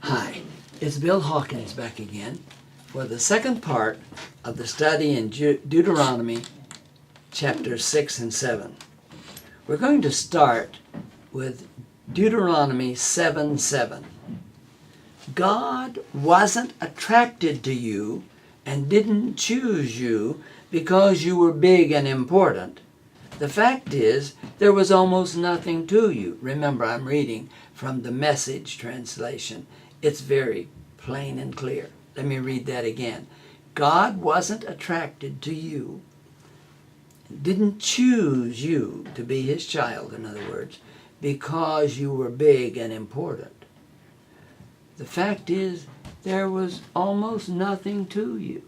Hi, it's Bill Hawkins back again for the second part of the study in Deuteronomy chapters 6 and 7. We're going to start with Deuteronomy 7:7. God wasn't attracted to you and didn't choose you because you were big and important. The fact is, there was almost nothing to you. Remember, I'm reading from the Message translation. It's very plain and clear. Let me read that again. God wasn't attracted to you, didn't choose you to be his child, in other words, because you were big and important. The fact is, there was almost nothing to you.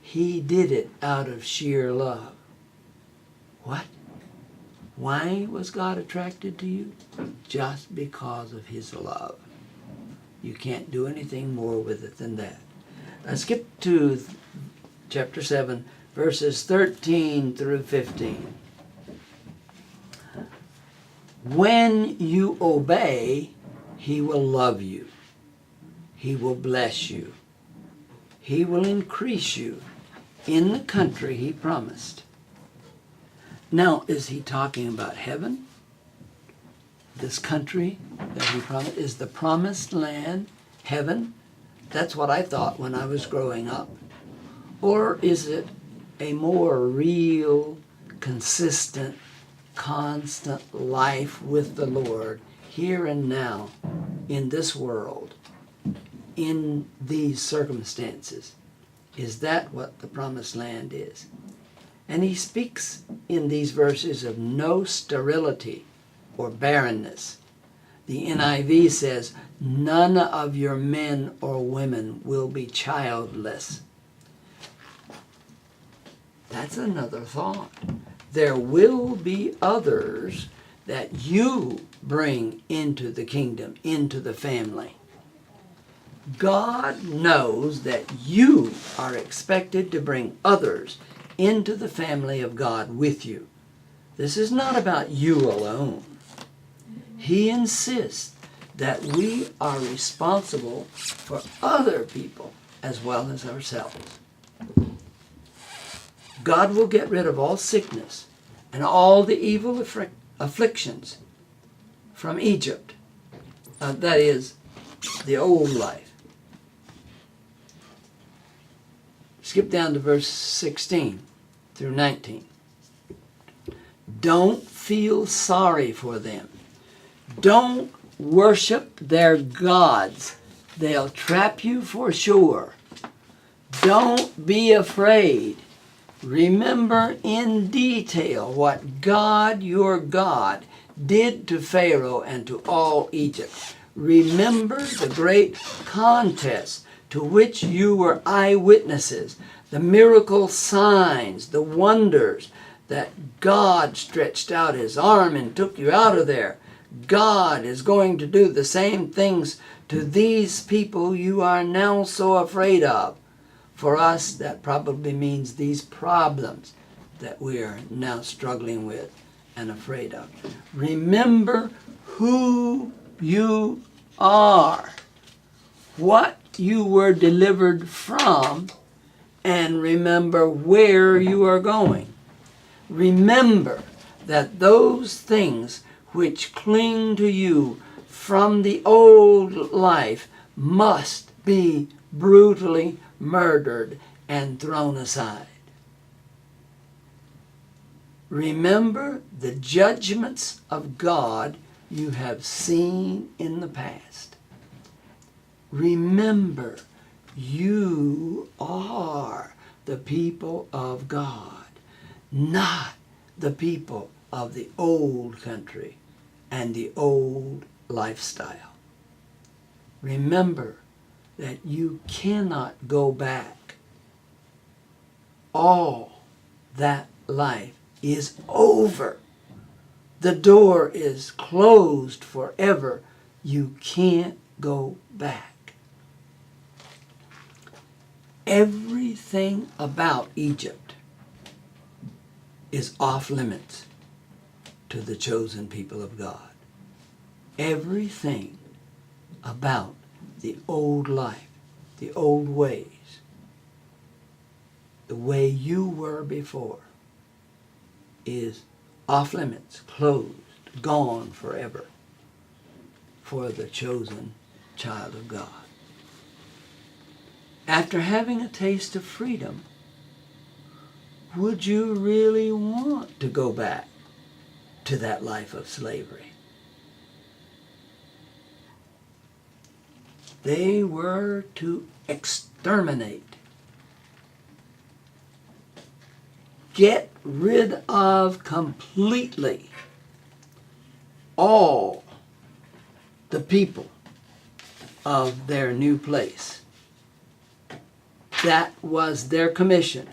He did it out of sheer love. What? Why was God attracted to you? Just because of his love. You can't do anything more with it than that. Skip to chapter 7, verses 13 through 15. When you obey, he will love you. He will bless you. He will increase you in the country he promised. Now, is he talking about heaven? This country that he promised is the promised land, heaven? That's what I thought when I was growing up. Or is it a more real, consistent, constant life with the Lord here and now in this world, in these circumstances? Is that what the promised land is? And he speaks in these verses of no sterility or barrenness. The NIV says, none of your men or women will be childless. That's another thought. There will be others that you bring into the kingdom, into the family. God knows that you are expected to bring others into the family of God with you. This is not about you alone. He insists that we are responsible for other people as well as ourselves. God will get rid of all sickness and all the evil afflictions from Egypt. That is, the old life. Skip down to verse 16 through 19. Don't feel sorry for them. Don't worship their gods. They'll trap you for sure. Don't be afraid. Remember in detail what God, your God, did to Pharaoh and to all Egypt. Remember the great contest to which you were eyewitnesses, the miracle signs, the wonders that God stretched out his arm and took you out of there. God is going to do the same things to these people you are now so afraid of. For us, that probably means these problems that we are now struggling with and afraid of. Remember who you are, what you were delivered from, and remember where you are going. Remember that those things which cling to you from the old life must be brutally murdered and thrown aside. Remember the judgments of God you have seen in the past. Remember, you are the people of God, not the people of the old country and the old lifestyle. Remember that you cannot go back. All that life is over. The door is closed forever. You can't go back. Everything about Egypt is off limits to the chosen people of God. Everything about the old life, the old ways, the way you were before is off limits, closed, gone forever for the chosen child of God. After having a taste of freedom, would you really want to go back to that life of slavery? They were to exterminate, get rid of completely all the people of their new place. That was their commission.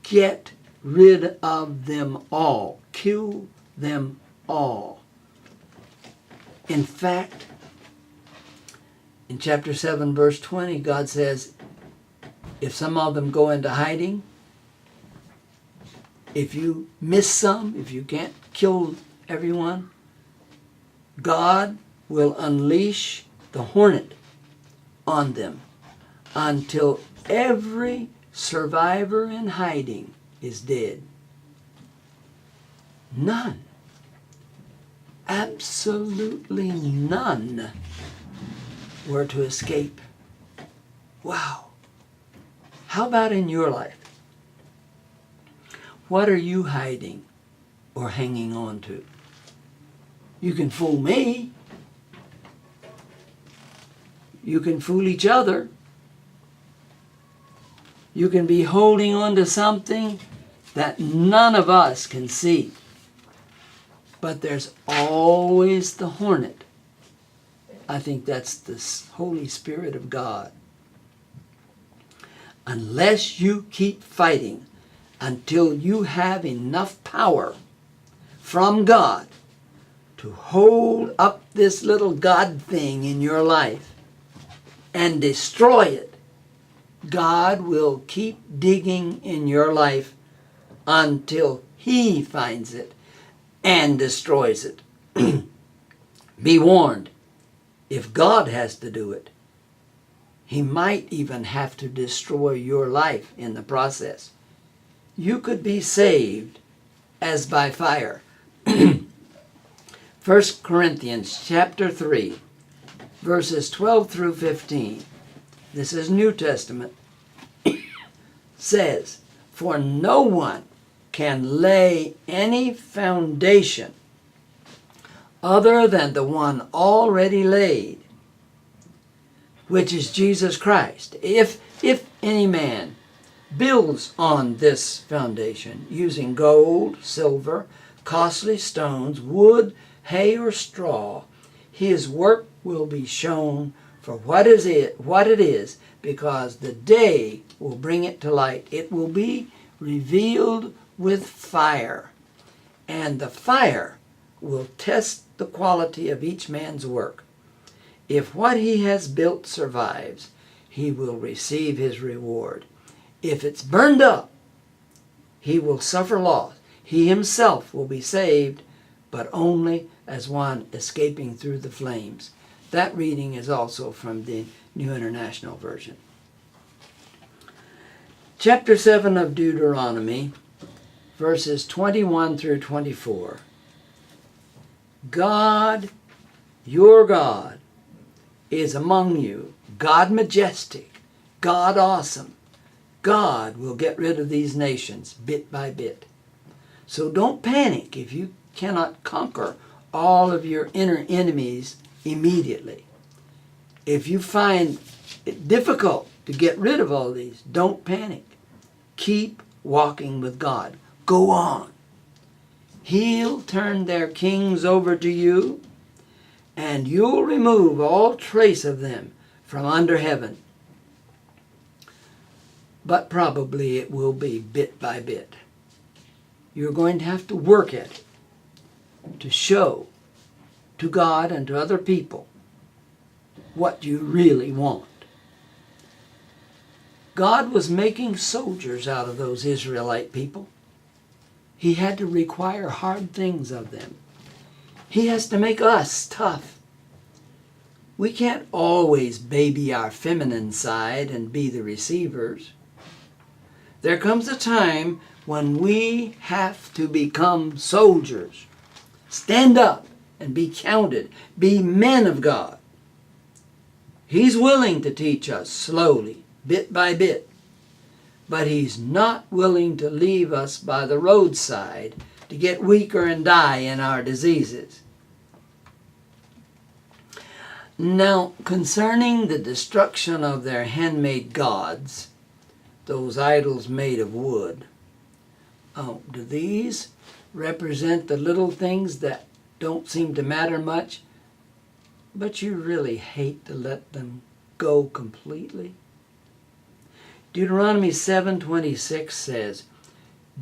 Get rid of them all. Kill them all. In fact, in chapter 7, verse 20, God says, if some of them go into hiding, if you miss some, if you can't kill everyone, God will unleash the hornet on them until every survivor in hiding is dead. None. Absolutely none were to escape. Wow. How about in your life? What are you hiding or hanging on to? You can fool me. You can fool each other. You can be holding on to something that none of us can see. But there's always the hornet. I think that's the Holy Spirit of God. Unless you keep fighting until you have enough power from God to hold up this little God thing in your life and destroy it, God will keep digging in your life until He finds it and destroys it. Be warned, if God has to do it, He might even have to destroy your life in the process. You could be saved as by fire. 1 Corinthians chapter 3, verses 12 through 15. This is New Testament, says, for no one can lay any foundation other than the one already laid, which is Jesus Christ. If any man builds on this foundation using gold, silver, costly stones, wood, hay, or straw, his work will be shown for what it is, because the day will bring it to light. It will be revealed with fire, and the fire will test the quality of each man's work. If what he has built survives, he will receive his reward. If it's burned up, he will suffer loss. He himself will be saved, but only as one escaping through the flames. That reading is also from the New International Version. Chapter 7 of Deuteronomy, verses 21 through 24. God, your God, is among you, God majestic, God awesome. God will get rid of these nations bit by bit. So don't panic if you cannot conquer all of your inner enemies immediately. If you find it difficult to get rid of all these, don't panic. Keep walking with God. Go on. He'll turn their kings over to you, and you'll remove all trace of them from under heaven. But probably it will be bit by bit. You're going to have to work at it to show to God and to other people what you really want. God was making soldiers out of those Israelite people. He had to require hard things of them. He has to make us tough. We can't always baby our feminine side and be the receivers. There comes a time when we have to become soldiers. Stand up and be counted. Be men of God. He's willing to teach us slowly, bit by bit. But He's not willing to leave us by the roadside to get weaker and die in our diseases. Now, concerning the destruction of their handmade gods, those idols made of wood, do these represent the little things that don't seem to matter much, but you really hate to let them go completely? Deuteronomy 7:26 says,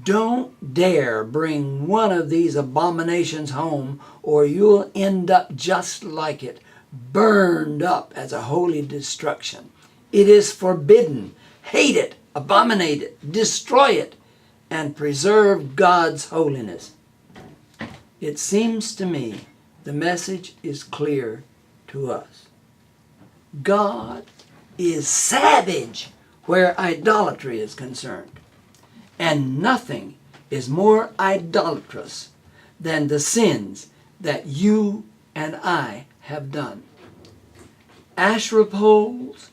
"Don't dare bring one of these abominations home, or you'll end up just like it, burned up as a holy destruction. It is forbidden. Hate it, abominate it, destroy it, and preserve God's holiness." It seems to me the message is clear to us. God is savage where idolatry is concerned, and nothing is more idolatrous than the sins that you and I have done. Asherah poles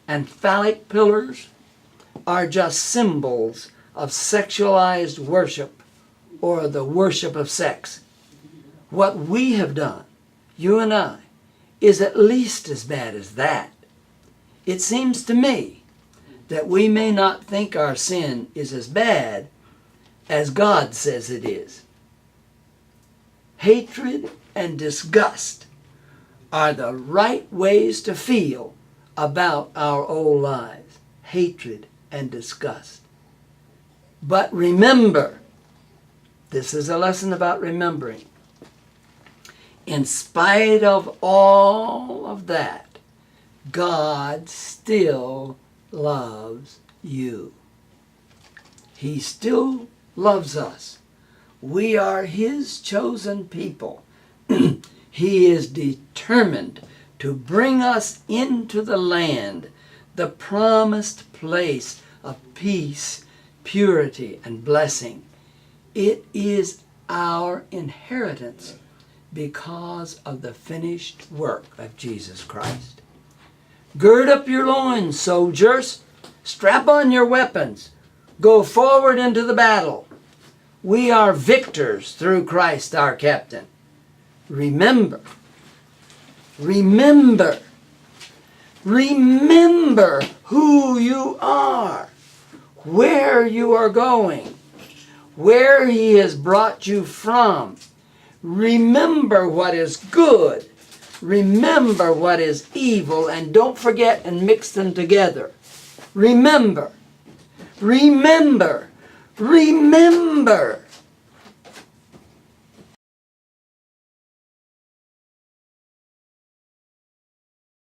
and phallic pillars are just symbols of sexualized worship or the worship of sex. What we have done, you and I, is at least as bad as that. It seems to me that we may not think our sin is as bad as God says it is. Hatred and disgust are the right ways to feel about our old lives. Hatred and disgust. But remember, this is a lesson about remembering. In spite of all of that, God still loves you. He still loves us. We are His chosen people. He is determined to bring us into the land, the promised place of peace, purity, and blessing. It is our inheritance because of the finished work of Jesus Christ. Gird up your loins, soldiers. Strap on your weapons. Go forward into the battle. We are victors through Christ our captain. Remember, remember, remember who you are, where you are going, where He has brought you from. Remember what is good. Remember what is evil, and don't forget and mix them together. Remember, remember, remember